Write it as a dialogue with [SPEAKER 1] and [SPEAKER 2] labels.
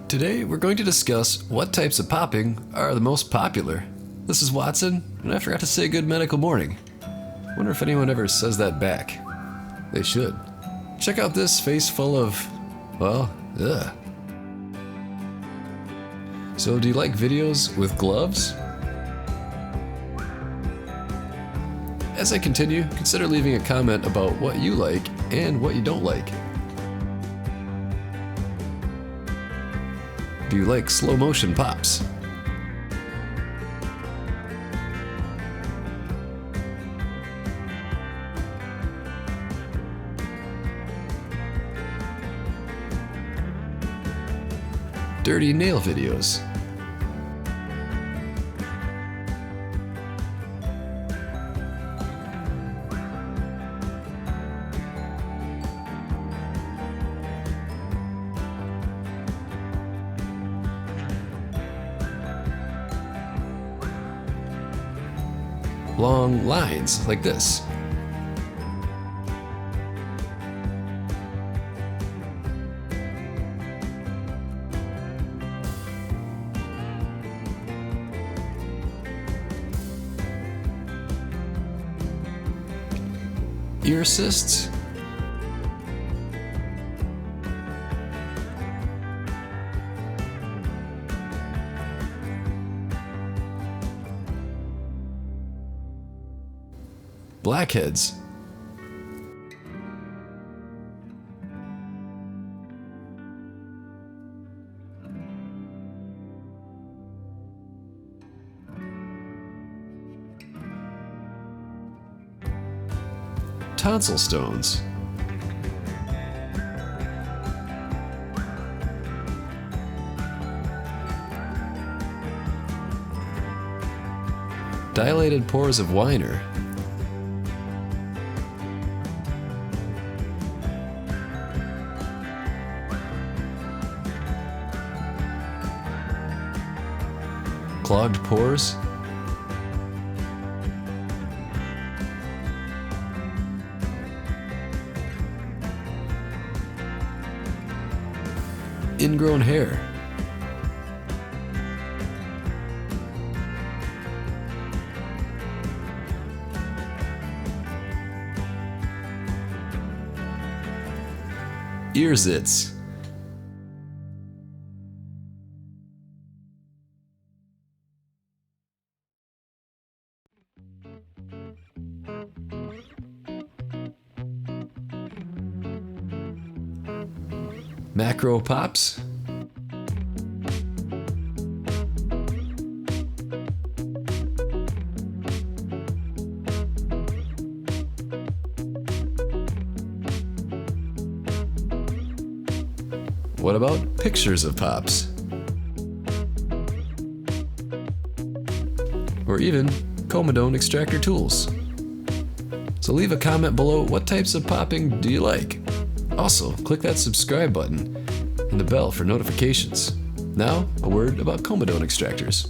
[SPEAKER 1] Today, we're going to discuss what types of popping are the most popular. This is Watson, and I forgot to say good medical morning. Wonder if anyone ever says that back. They should. Check out this face full of, well, ugh. So do you like videos with gloves? As I continue, consider leaving a comment about what you like and what you don't like. Do you like slow motion pops? Dirty nail videos. Long lines like this. Ear cysts. Blackheads. Tonsil stones. Dilated pores of Weiner. Clogged pores. Ingrown hair. Ear zits. Macro pops. What about pictures of pops? Or even comedone extractor tools. So leave a comment below, what types of popping do you like? Also, click that subscribe button and the bell for notifications. Now, a word about comedone extractors.